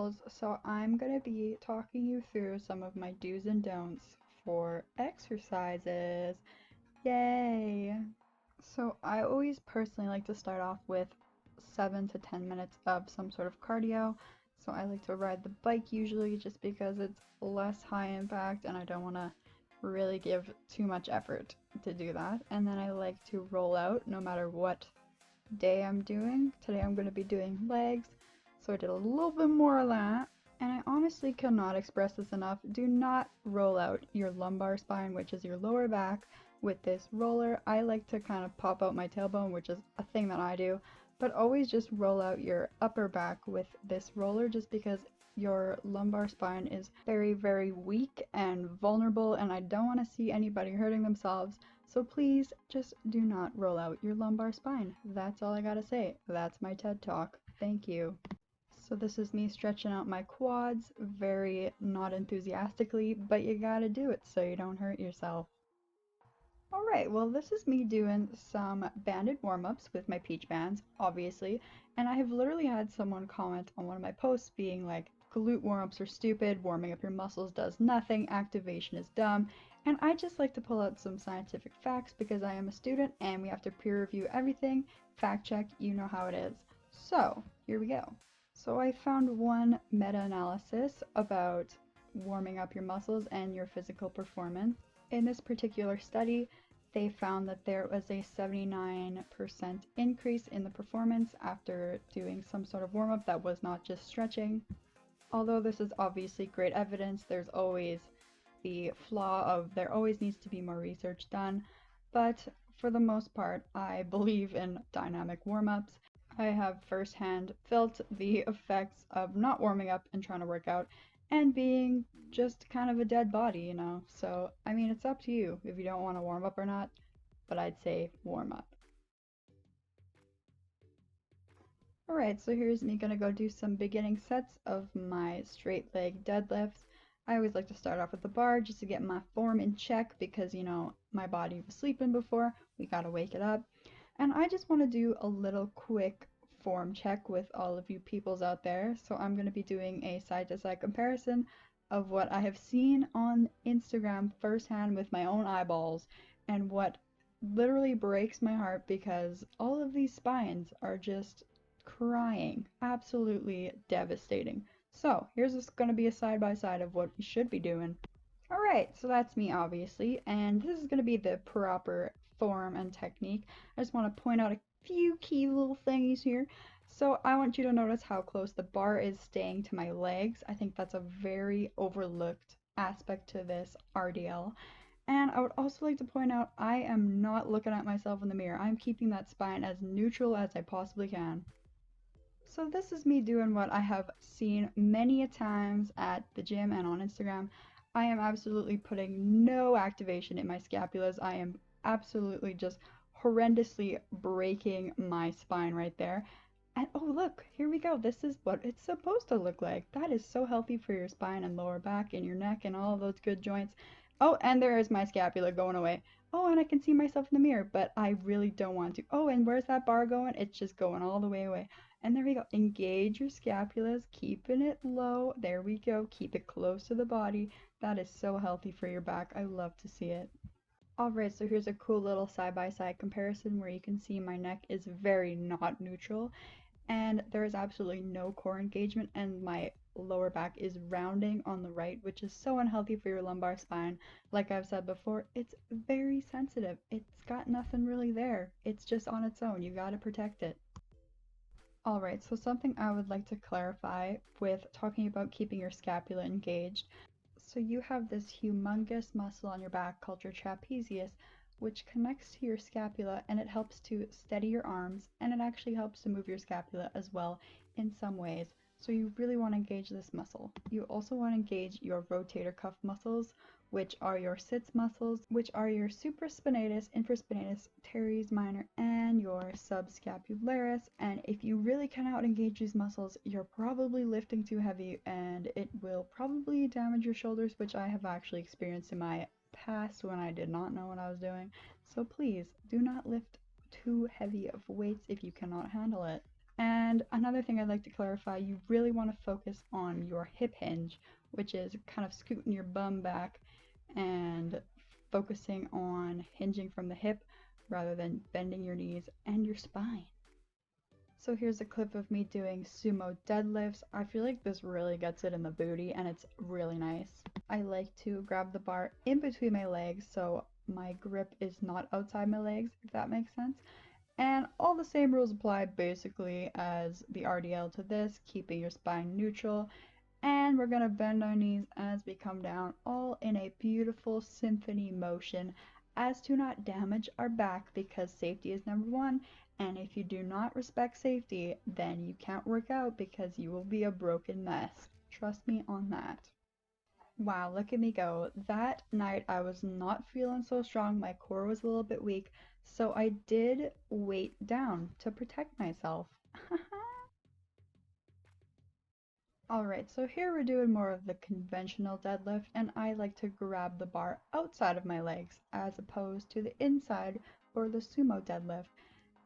muscles, so I'm going to be talking you through some of my do's and don'ts for exercises. Yay! So I always personally like to start off with 7 to 10 minutes of some sort of cardio. So I like to ride the bike usually just because it's less high impact and I don't want to really give too much effort to do that. And then I like to roll out no matter what day I'm doing. Today I'm going to be doing legs, so I did a little bit more of that. And I honestly cannot express this enough. Do not roll out your lumbar spine, which is your lower back, with this roller. I like to kind of pop out my tailbone, which is a thing that I do, but always just roll out your upper back with this roller just because your lumbar spine is very, very weak and vulnerable, and I don't want to see anybody hurting themselves. So please just do not roll out your lumbar spine. That's all I gotta say. That's my TED Talk. Thank you. So this is me stretching out my quads, very not enthusiastically, but you gotta do it so you don't hurt yourself. Alright, well this is me doing some banded warm-ups with my peach bands, obviously, and I have literally had someone comment on one of my posts being like, glute warm-ups are stupid, warming up your muscles does nothing, activation is dumb, and I just like to pull out some scientific facts because I am a student and we have to peer review everything, fact check, you know how it is. So, here we go. So I found one meta-analysis about warming up your muscles and your physical performance. In this particular study, they found that there was a 79% increase in the performance after doing some sort of warm-up that was not just stretching. Although this is obviously great evidence, there's always the flaw of there always needs to be more research done, but for the most part, I believe in dynamic warm-ups. I have firsthand felt the effects of not warming up and trying to work out and being just kind of a dead body, you know. So, I mean, it's up to you if you don't want to warm up or not, but I'd say warm up. Alright, so here's me gonna go do some beginning sets of my straight leg deadlifts. I always like to start off with the bar just to get my form in check because, you know, my body was sleeping before, we gotta wake it up. And I just want to do a little quick form check with all of you peoples out there. So I'm going to be doing a side-to-side comparison of what I have seen on Instagram firsthand with my own eyeballs and what literally breaks my heart because all of these spines are just crying. Absolutely devastating. So here's just going to be a side-by-side of what we should be doing. Alright, so that's me obviously, and this is going to be the proper form and technique. I just want to point out a few key little things here. So I want you to notice how close the bar is staying to my legs. I think that's a very overlooked aspect to this RDL. And I would also like to point out I am not looking at myself in the mirror. I'm keeping that spine as neutral as I possibly can. So this is me doing what I have seen many a times at the gym and on Instagram. I am absolutely putting no activation in my scapulas. I am absolutely just horrendously breaking my spine right there. And oh look, here we go. This is what it's supposed to look like. That is so healthy for your spine and lower back and your neck and all of those good joints. Oh, and there is my scapula going away. Oh, and I can see myself in the mirror, but I really don't want to. Oh, and where's that bar going? It's just going all the way away. And there we go. Engage your scapulas, keeping it low. There we go. Keep it close to the body. That is so healthy for your back. I love to see it. Alright, so here's a cool little side-by-side comparison where you can see my neck is very not neutral and there is absolutely no core engagement and my lower back is rounding on the right, which is so unhealthy for your lumbar spine. Like I've said before, it's very sensitive. It's got nothing really there. It's just on its own. You gotta protect it. Alright, so something I would like to clarify with talking about keeping your scapula engaged. So you have this humongous muscle on your back called your trapezius, which connects to your scapula and it helps to steady your arms and it actually helps to move your scapula as well in some ways. So you really want to engage this muscle. You also want to engage your rotator cuff muscles, which are your sits muscles, which are your supraspinatus, infraspinatus, teres minor, and your subscapularis. And if you really cannot engage these muscles, you're probably lifting too heavy and it will probably damage your shoulders, which I have actually experienced in my past when I did not know what I was doing. So please do not lift too heavy of weights if you cannot handle it. And another thing I'd like to clarify, you really want to focus on your hip hinge, which is kind of scooting your bum back and focusing on hinging from the hip rather than bending your knees and your spine. So here's a clip of me doing sumo deadlifts. I feel like this really gets it in the booty and it's really nice. I like to grab the bar in between my legs so my grip is not outside my legs, if that makes sense. And all the same rules apply basically as the RDL to this, keeping your spine neutral. And we're going to bend our knees as we come down, all in a beautiful symphony motion as to not damage our back, because safety is number one. And if you do not respect safety, then you can't work out because you will be a broken mess. Trust me on that. Wow, look at me go. That night I was not feeling so strong. My core was a little bit weak. So I did weight down to protect myself. Alright, so here we're doing more of the conventional deadlift, and I like to grab the bar outside of my legs as opposed to the inside for the sumo deadlift.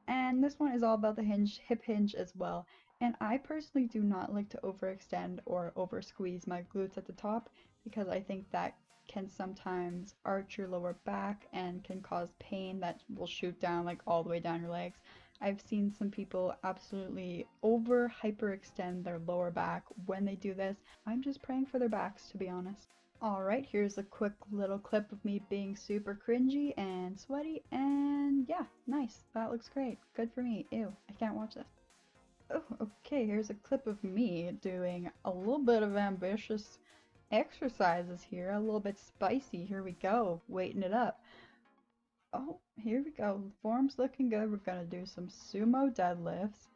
And this one is all about the hinge, hip hinge as well. And I personally do not like to overextend or over squeeze my glutes at the top because I think that can sometimes arch your lower back and can cause pain that will shoot down like all the way down your legs. I've seen some people absolutely over hyperextend their lower back when they do this. I'm just praying for their backs, to be honest. Alright, here's a quick little clip of me being super cringy and sweaty, and yeah, nice. That looks great. Good for me. Ew, I can't watch this. Oh, okay, here's a clip of me doing a little bit of ambitious exercises here, a little bit spicy. Here we go, weighting it up. Oh, here we go. Form's looking good. We're gonna do some sumo deadlifts.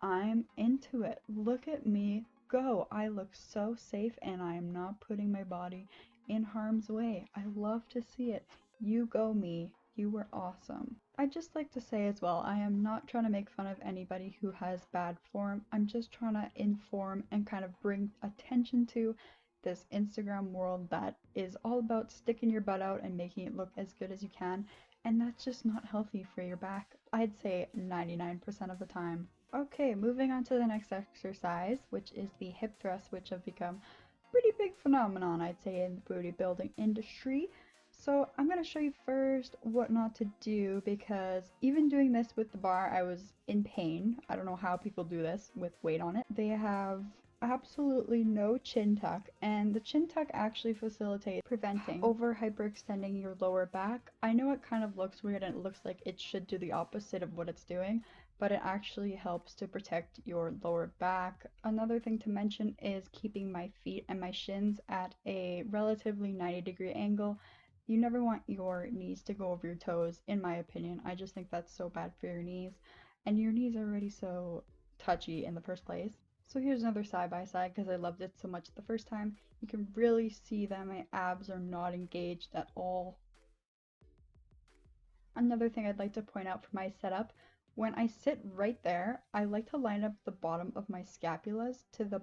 I'm into it. Look at me go. I look so safe and I am not putting my body in harm's way. I love to see it. You go me. You were awesome. I'd just like to say as well, I am not trying to make fun of anybody who has bad form. I'm just trying to inform and kind of bring attention to this Instagram world that is all about sticking your butt out and making it look as good as you can, and that's just not healthy for your back. I'd say 99% of the time. Okay, moving on to the next exercise, which is the hip thrust, which have become a pretty big phenomenon, I'd say, in the bodybuilding industry. So I'm going to show you first what not to do, because even doing this with the bar, I was in pain. I don't know how people do this with weight on it. They have absolutely no chin tuck, and the chin tuck actually facilitates preventing over hyperextending your lower back. I know it kind of looks weird and it looks like it should do the opposite of what it's doing, but it actually helps to protect your lower back. Another thing to mention is keeping my feet and my shins at a relatively 90-degree angle. You never want your knees to go over your toes, in my opinion. I just think that's so bad for your knees, and your knees are already so touchy in the first place. So here's another side by side because I loved it so much the first time. You can really see that my abs are not engaged at all. Another thing I'd like to point out for my setup, when I sit right there, I like to line up the bottom of my scapulas to the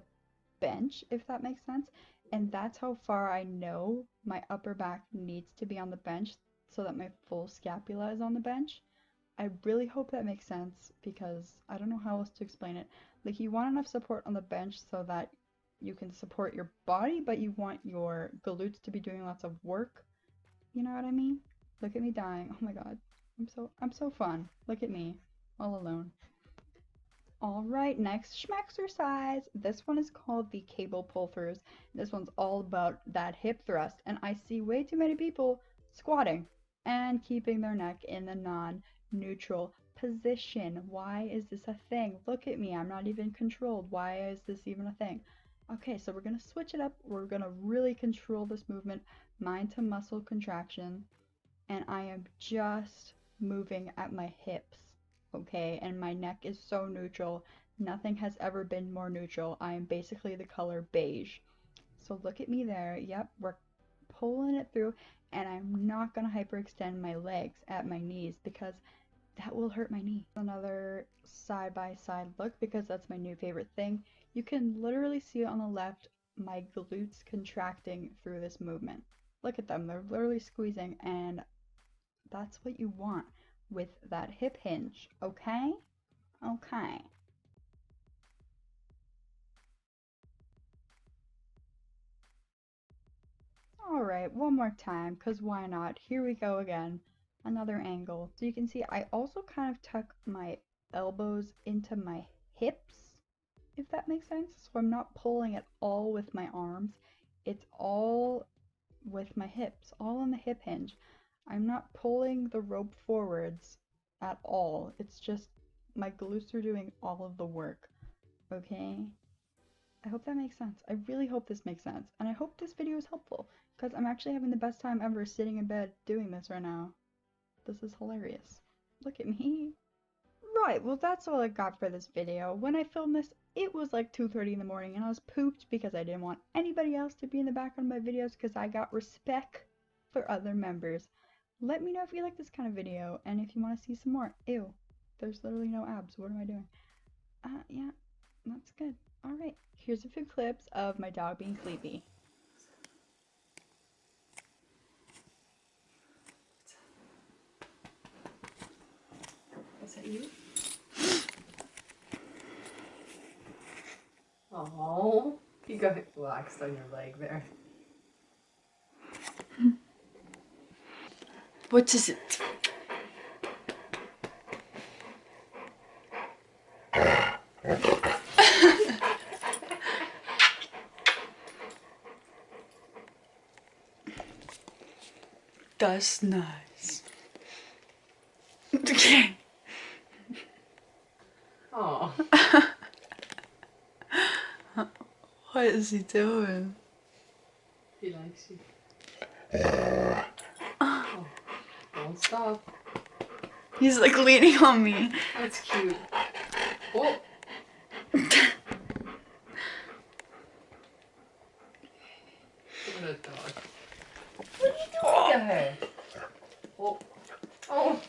bench, if that makes sense. And that's how far I know my upper back needs to be on the bench so that my full scapula is on the bench. I really hope that makes sense because I don't know how else to explain it. Like, you want enough support on the bench so that you can support your body, but you want your glutes to be doing lots of work. You know what I mean? Look at me dying. Oh my god. I'm so fun. Look at me. All alone. Alright, next schmexercise. This one is called the cable pull-throughs. This one's all about that hip thrust, and I see way too many people squatting and keeping their neck in the non-neutral position. Why is this a thing? Look at me, I'm not even controlled. Why is this even a thing? Okay, so we're going to switch it up. We're going to really control this movement, mind to muscle contraction, and I am just moving at my hips. Okay, and my neck is so neutral. Nothing has ever been more neutral. I am basically the color beige. So look at me there. Yep, we're pulling it through, and I'm not going to hyperextend my legs at my knees because that will hurt my knee. Another side by side look, because that's my new favorite thing. You can literally see on the left my glutes contracting through this movement. Look at them, they're literally squeezing, and that's what you want with that hip hinge, okay? Okay. Alright, one more time, because why not? Here we go again. Another angle. So you can see I also kind of tuck my elbows into my hips, if that makes sense. So I'm not pulling it all with my arms. It's all with my hips, all on the hip hinge. I'm not pulling the rope forwards at all. It's just my glutes are doing all of the work. Okay? I hope that makes sense. I really hope this makes sense. And I hope this video is helpful because I'm actually having the best time ever sitting in bed doing this right now. This is hilarious. Look at me. Right, well that's all I got for this video. When I filmed this, it was like 2:30 in the morning and I was pooped because I didn't want anybody else to be in the background of my videos because I got respect for other members. Let me know if you like this kind of video and if you want to see some more. Ew, there's literally no abs. What am I doing? Yeah, that's good. Alright, here's a few clips of my dog being sleepy. Is that you? Oh, you got it relaxed on your leg there. What is it? That's nice. Okay. Oh. What is he doing? He likes you. Oh, don't stop. He's like leaning on me. That's cute. Oh. What a dog. What are you doing to her? Oh. Oh.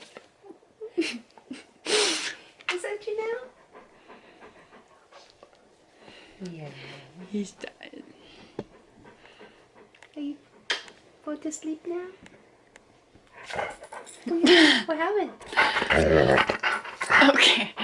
Is that Janelle? Yeah. He's tired. Are you going to sleep now? Come on. What happened? Okay.